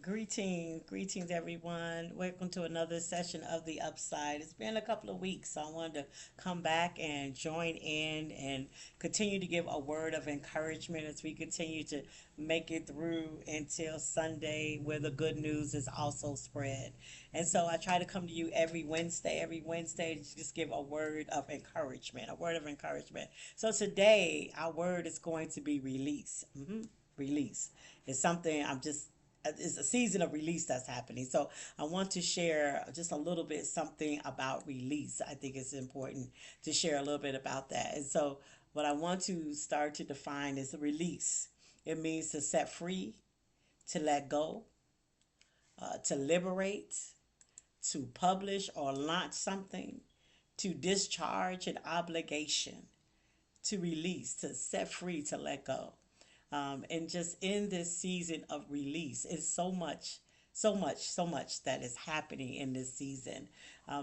Greetings, everyone. Welcome to another session of the UpSide. It's been a couple of weeks, so I wanted to come back and join in and continue to give a word of encouragement as we continue to make it through until Sunday, where the good news is also spread. And so I try to come to you every Wednesday to just give a word of encouragement, a word of encouragement. So today, our word is going to be release. Release. It's something it's a season of release that's happening. So I want to share just a little bit something about release. I think it's important to share a little bit about that. And so what I want to start to define is release. It means to set free, to let go, to liberate, to publish or launch something, to discharge an obligation, to release, to set free, to let go. And just in this season of release, it's so much that is happening in this season.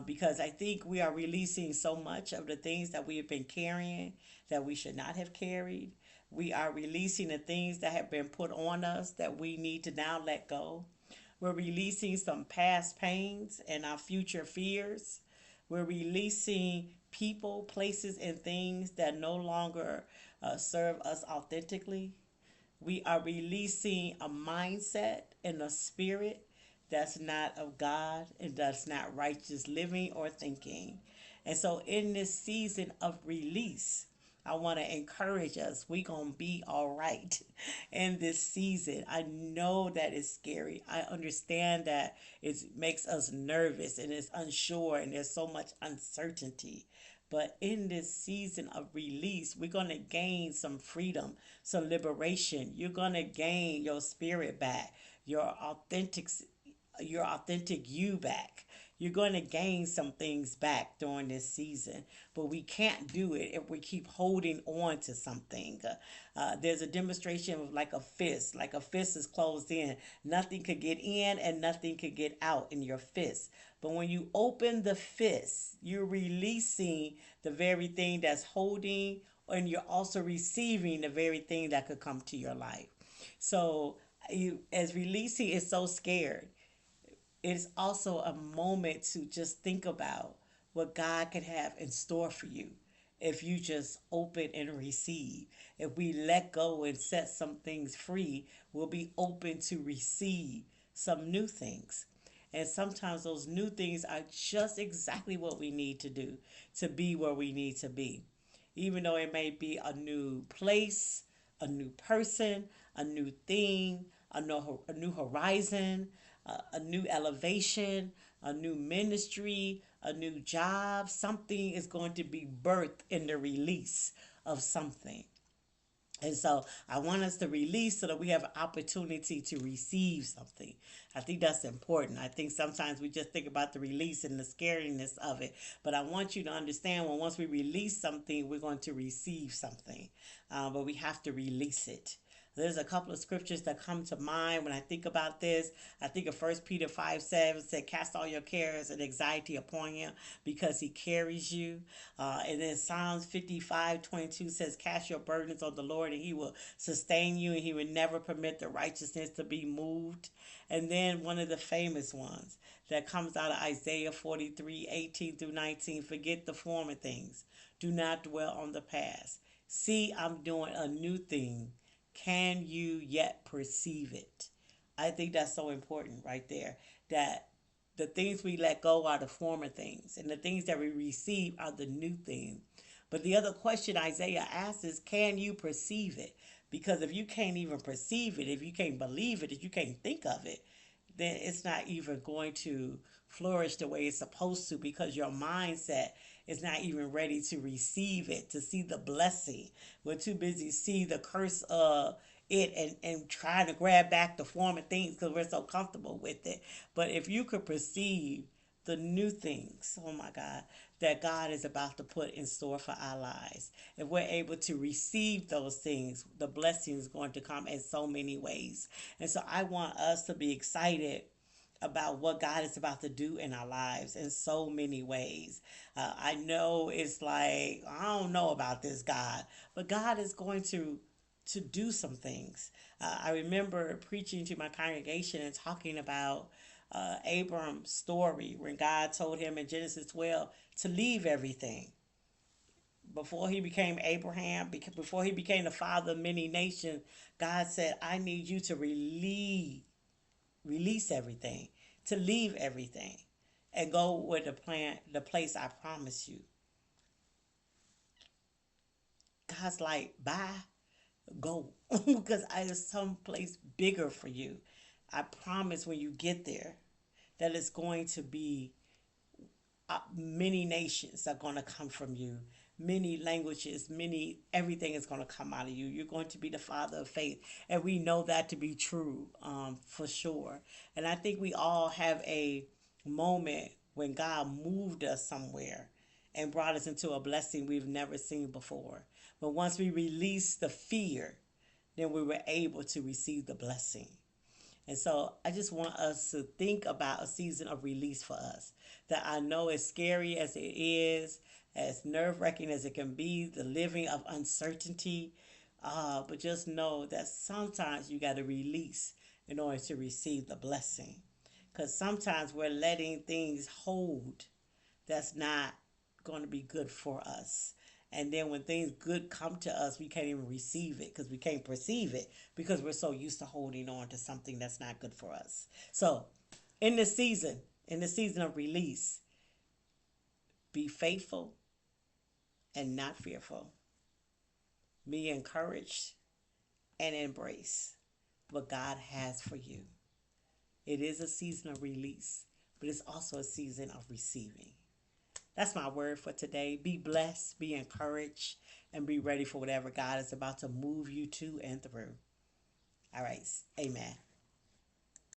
Because I think we are releasing so much of the things that we have been carrying that we should not have carried. We are releasing the things that have been put on us that we need to now let go. We're releasing some past pains and our future fears. We're releasing people, places, and things that no longer serve us authentically. We are releasing a mindset and a spirit that's not of God and that's not righteous living or thinking. And so, in this season of release, I want to encourage us. We going to be all right in this season. I know that it's scary. I understand that it makes us nervous and it's unsure and there's so much uncertainty. But in this season of release, we're going to gain some freedom, some liberation. You're going to gain your spirit back, your authentic you back. You're going to gain some things back during this season, but we can't do it if we keep holding on to something. There's a demonstration of like a fist is closed in. Nothing could get in and nothing could get out in your fist. But when you open the fist, you're releasing the very thing that's holding, and you're also receiving the very thing that could come to your life. So you, as releasing is so scared, it's also a moment to just think about what God could have in store for you if you just open and receive. If we let go and set some things free, we'll be open to receive some new things. And sometimes those new things are just exactly what we need to do to be where we need to be. Even though it may be a new place, a new person, a new thing, a new horizon, a new elevation, a new ministry, a new job. Something is going to be birthed in the release of something. And so I want us to release so that we have an opportunity to receive something. I think that's important. I think sometimes we just think about the release and the scariness of it. But I want you to understand when once we release something, we're going to receive something. But we have to release it. There's a couple of scriptures that come to mind when I think about this. I think of 1 Peter 5:7 said, cast all your cares and anxiety upon him because he carries you. And then Psalms 55:22 says, cast your burdens on the Lord and he will sustain you and he will never permit the righteousness to be moved. And then one of the famous ones that comes out of Isaiah 43:18-19, forget the former things. Do not dwell on the past. See, I'm doing a new thing. Can you yet perceive it? I think that's so important right there. That the things we let go are the former things, and the things that we receive are the new thing. But the other question Isaiah asks is, can you perceive it? Because if you can't even perceive it, if you can't believe it, if you can't think of it, then it's not even going to flourish the way it's supposed to because your mindset is not even ready to receive it, to see the blessing. We're too busy to see the curse of it and trying to grab back the former things because we're so comfortable with it. But if you could perceive the new things, oh my God, that God is about to put in store for our lives. If we're able to receive those things, the blessing is going to come in so many ways. And so I want us to be excited about what God is about to do in our lives in so many ways. I know it's like, I don't know about this God, but God is going to to do some things. I remember preaching to my congregation and talking about Abram's story when God told him in Genesis 12 to leave everything. Before he became Abraham, before he became the father of many nations, God said, I need you to release everything, to leave everything, and go with the place I promised you. God's like, bye, go, because I have some place bigger for you. I promise when you get there that it's going to be many nations are going to come from you, many languages, many everything is going to come out of you. You're going to be the father of faith, and we know that to be true, for sure. And I think we all have a moment when God moved us somewhere and brought us into a blessing we've never seen before. But once we released the fear, then we were able to receive the blessing. And so I just want us to think about a season of release for us. That I know as scary as it is, as nerve wracking as it can be, the living of uncertainty. But just know that sometimes you got to release in order to receive the blessing. Because sometimes we're letting things hold that's not going to be good for us. And then when things good come to us, we can't even receive it because we can't perceive it because we're so used to holding on to something that's not good for us. So, in this season, in the season of release, be faithful and not fearful. Be encouraged and embrace what God has for you. It is a season of release, but it's also a season of receiving. That's my word for today. Be blessed, be encouraged, and be ready for whatever God is about to move you to and through. All right. Amen.